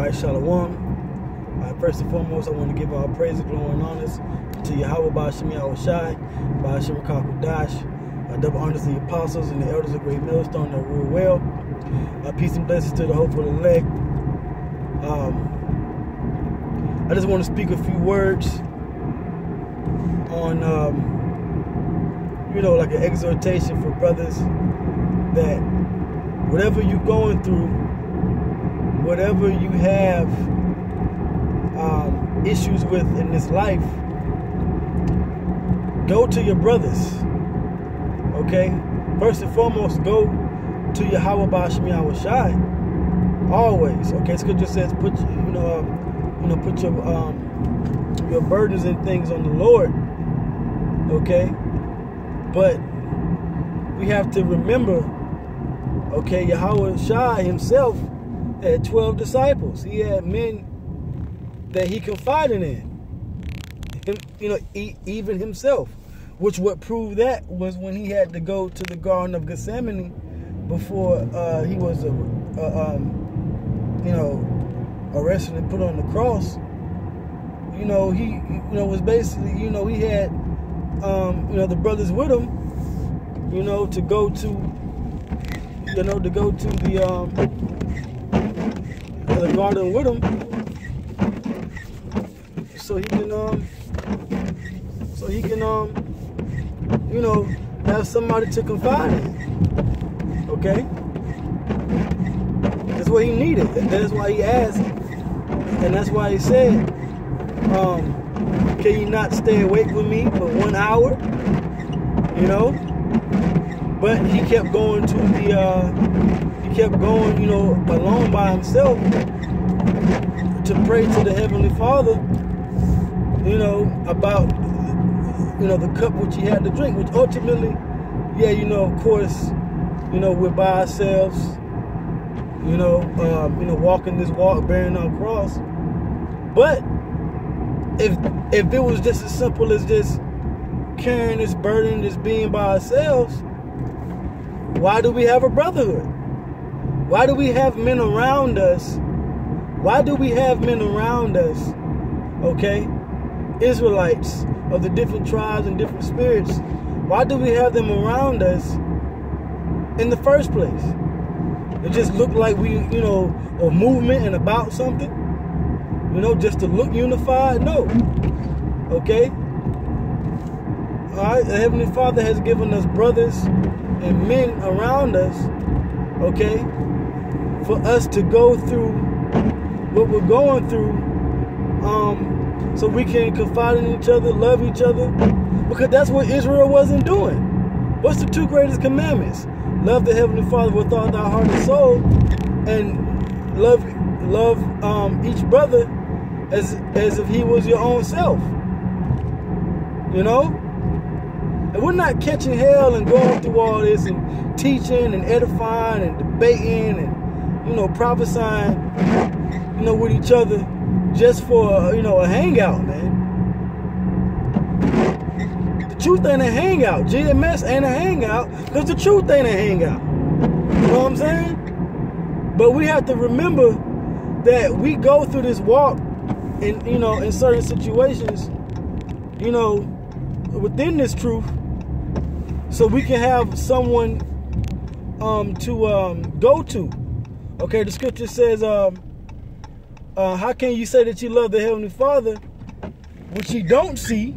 Alright, Shalom. First and foremost, I want to give all praise, glory, and honors to Yahweh Ba'Shem Yahushai, Ba'Shem Kakudash, double honors to the apostles and the elders of Great Millstone that rule well. Peace and blessings to the hopeful elect. I just want to speak a few words on, like an exhortation for brothers that whatever you're going through, whatever you have issues with in this life, go to your brothers. Okay? First and foremost, go to Yahweh Ba'Shem Yahushai. Always. Okay? Scripture says put put your burdens and things on the Lord. Okay? But we have to remember, okay, Yahweh Shai himself had 12 disciples. He had men that he confided in. Even himself. Which what proved that was when he had to go to the Garden of Gethsemane before he was arrested and put on the cross. He was basically, he had the brothers with him, to go to the garden with him, so he can have somebody to confide in. Okay? That's what he needed. That's why he asked, and that's why he said, can you not stay awake with me for 1 hour? But he kept going alone by himself to pray to the Heavenly Father, about, the cup which he had to drink, which ultimately, of course, we're by ourselves, walking this walk, bearing our cross. But if it was just as simple as just carrying this burden, just being by ourselves, why do we have a brotherhood? Why do we have men around us? Okay? Israelites of the different tribes and different spirits. Why do we have them around us in the first place? It just looked like we, a movement and about something. Just to look unified? No. Okay? Alright, the Heavenly Father has given us brothers and men around us, okay, for us to go through what we're going through, so we can confide in each other, love each other, because that's what Israel wasn't doing. What's the 2 greatest commandments? Love the Heavenly Father with all thy heart and soul, and love each brother as if he was your own self. And we're not catching hell and going through all this and teaching and edifying and debating and, prophesying, with each other just for, a hangout, man. The truth ain't a hangout. GMS ain't a hangout because the truth ain't a hangout. You know what I'm saying? But we have to remember that we go through this walk in, in certain situations, within this truth, so we can have someone to go to. Okay, the scripture says, how can you say that you love the Heavenly Father, which you don't see,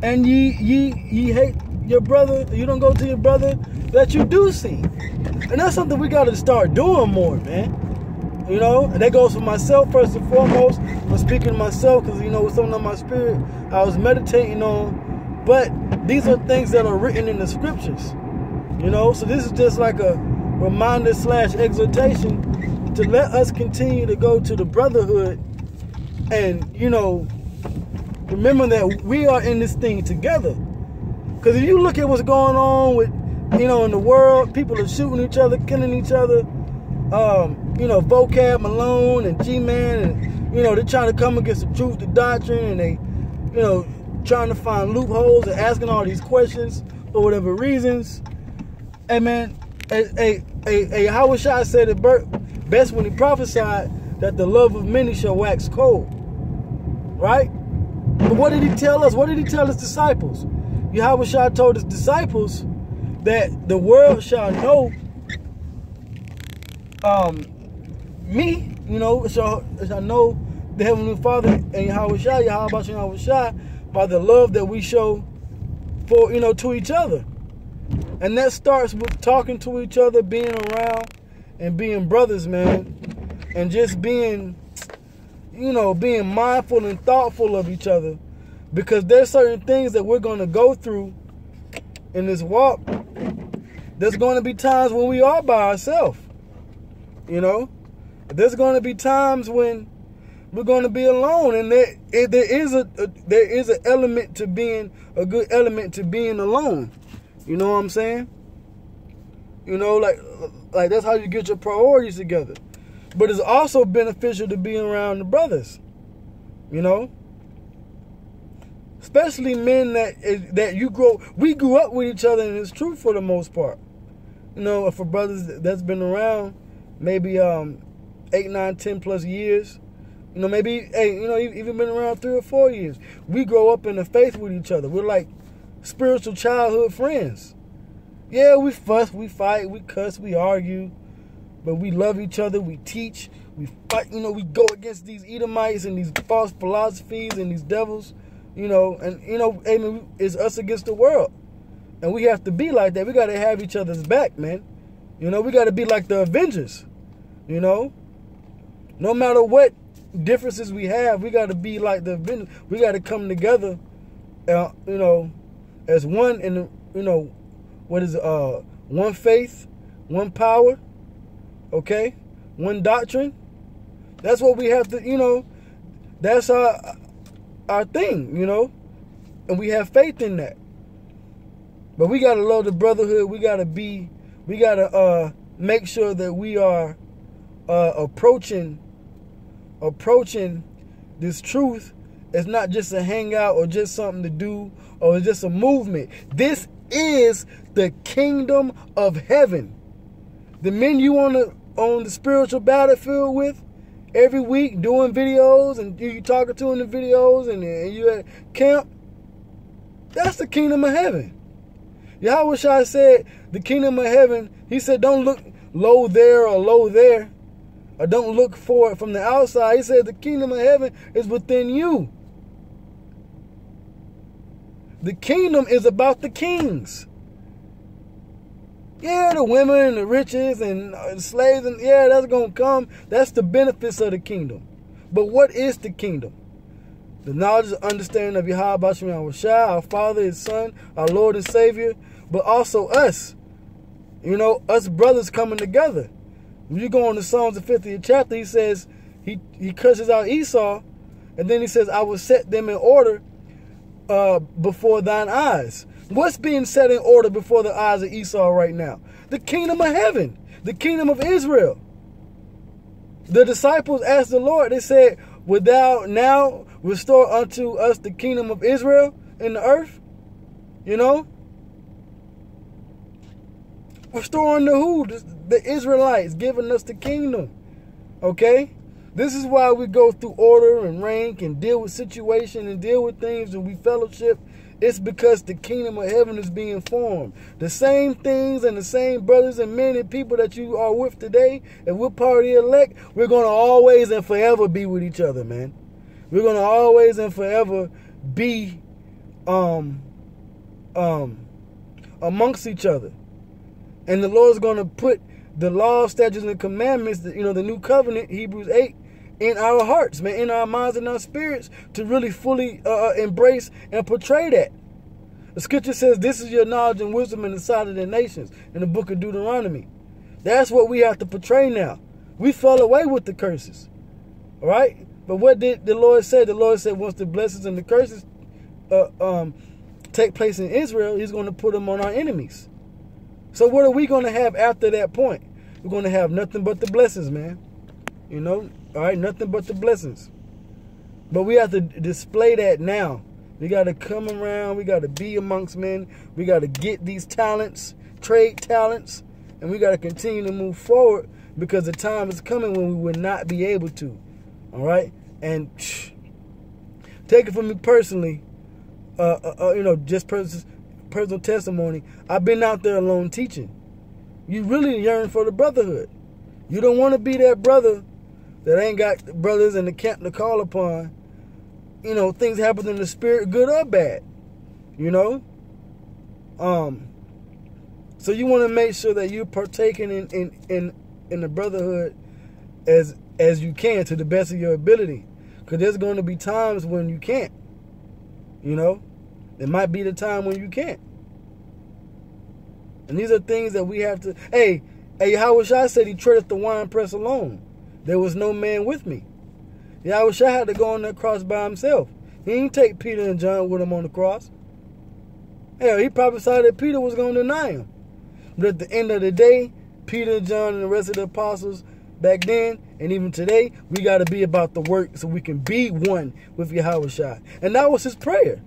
and ye hate your brother, you don't go to your brother that you do see? And that's something we got to start doing more, man. And that goes for myself first and foremost. I'm speaking to myself because, it's something on my spirit I was meditating on. But these are things that are written in the scriptures. So this is just like a reminder / exhortation to let us continue to go to the brotherhood and, remember that we are in this thing together. Because if you look at what's going on with, in the world, people are shooting each other, killing each other. Vocab Malone and G-Man, and, they're trying to come against the truth, the doctrine, and they, trying to find loopholes and asking all these questions for whatever reasons. Hey, man, Howard Shah said it best when he prophesied that the love of many shall wax cold. Right? But what did he tell us? What did he tell his disciples? Yahweh told his disciples that the world shall know me, shall know the Heavenly Father and Yahweh by the love that we show for, to each other. And that starts with talking to each other, being around, and being brothers, man. And just being, being mindful and thoughtful of each other. Because there's certain things that we're going to go through in this walk. There's going to be times when we are by ourselves. There's going to be times when we're going to be alone, and there is an element to being a good element to being alone. You know what I'm saying? Like that's how you get your priorities together. But it's also beneficial to be around the brothers. Especially men we grew up with each other, and it's true for the most part. For brothers that's been around maybe 8, 9, 10 plus years, maybe even been around 3 or 4 years. We grow up in the faith with each other. We're like spiritual childhood friends. Yeah, we fuss, we fight, we cuss, we argue, but we love each other. We teach, we fight. We go against these Edomites and these false philosophies and these devils. Amen. It's us against the world, and we have to be like that. We got to have each other's back, man. We got to be like the Avengers. No matter what differences we have, we got to be like the Avengers. We got to come together, as one. And what is it? One faith, one power. Okay, one doctrine. That's what we have to. That's our thing, and we have faith in that. But we got to love the brotherhood. We got to make sure that we are approaching this truth as not just a hangout or just something to do or just a movement. This is the kingdom of heaven. The men you on the spiritual battlefield with every week, doing videos, and you talking to in the videos, and you at camp, that's the kingdom of heaven. Yahweh Shai said the kingdom of heaven, he said don't look low there or low there, or don't look for it from the outside. He said the kingdom of heaven is within you. The kingdom is about the kings. Yeah, the women and the riches and the slaves, and yeah, that's going to come. That's the benefits of the kingdom. But what is the kingdom? The knowledge and understanding of Yahweh Shai, our Father, His Son, our Lord and Savior, but also us. Us brothers coming together. When you go on the Psalms, the 50th chapter, he says, he curses out Esau, and then he says, I will set them in order before thine eyes. What's being set in order before the eyes of Esau right now? The kingdom of heaven, the kingdom of Israel. The disciples asked the Lord, they said, wilt thou now restore unto us the kingdom of Israel in the earth? Restoring the who? The Israelites, giving us the kingdom. Okay? This is why we go through order and rank and deal with situations and deal with things, and we fellowship. It's because the kingdom of heaven is being formed. The same things and the same brothers and men and people that you are with today, and we're part of the elect, we're going to always and forever be with each other, man. We're going to always and forever be amongst each other. And the Lord's going to put the law, statutes, and commandments, the new covenant, Hebrews 8, in our hearts, man, in our minds and our spirits, to really fully embrace and portray that. The scripture says, this is your knowledge and wisdom in the sight of the nations, in the book of Deuteronomy. That's what we have to portray now. We fell away with the curses. All right? But what did the Lord say? The Lord said once the blessings and the curses take place in Israel, He's going to put them on our enemies. So what are we going to have after that point? We're going to have nothing but the blessings, man. All right, nothing but the blessings. But we have to display that now. We got to come around. We got to be amongst men. We got to get these talents, trade talents, and we got to continue to move forward because the time is coming when we will not be able to. All right? And take it from me personally, just personal testimony. I've been out there alone teaching. You really yearn for the brotherhood. You don't want to be that brother that ain't got brothers in the camp to call upon. Things happen in the spirit, good or bad. So you want to make sure that you're partaking in the brotherhood as you can, to the best of your ability. Because there's going to be times when you can't. It might be the time when you can't. And these are things that we have to... Hey, Yahushua said he treadeth the winepress alone. There was no man with me. Yahushua had to go on that cross by himself. He didn't take Peter and John with him on the cross. Hell, he prophesied that Peter was going to deny him. But at the end of the day, Peter and John and the rest of the apostles back then and even today, we got to be about the work so we can be one with Yahushua. And that was his prayer.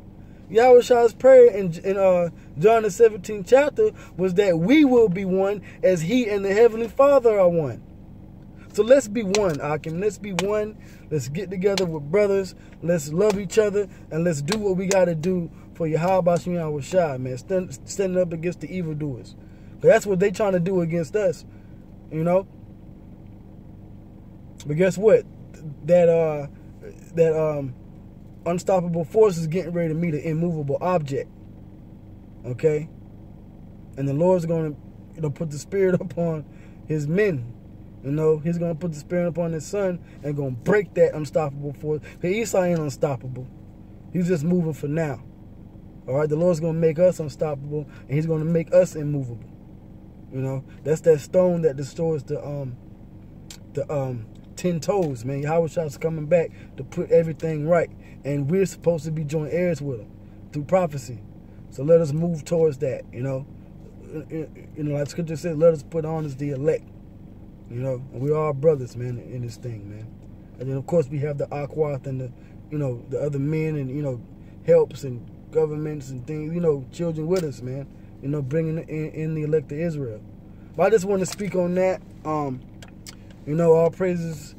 Yahushua's prayer in John the 17th chapter was that we will be one as he and the Heavenly Father are one. So let's be one, Akim. Let's be one. Let's get together with brothers. Let's love each other. And let's do what we got to do for Yahushua, man. Standing up against the evildoers. That's what they trying to do against us. But guess what? That unstoppable force is getting ready to meet an immovable object. Okay? And the Lord's going to put the spirit upon his men. He's going to put the spirit upon his son and going to break that unstoppable force. Because Esau ain't unstoppable. He's just moving for now. All right? The Lord's going to make us unstoppable, and he's going to make us immovable. That's that stone that destroys the 10 toes, man. Yahushua's coming back to put everything right. And we're supposed to be joint heirs with him through prophecy. So let us move towards that, like Scripture says, let us put on as the elect. And we are brothers, man, in this thing, man. And then, of course, we have the Akwath and the other men and, helps and governments and things, children with us, man. Bringing in the elect of Israel. But I just want to speak on that. All praises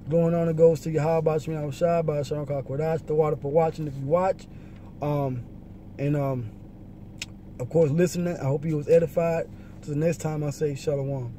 going on and goes to Yahweh, Yahushua, Ba'asharon Kakwadash, the water for watching if you watch. Of course, listening. I hope you was edified. Till the next time I say Shalom.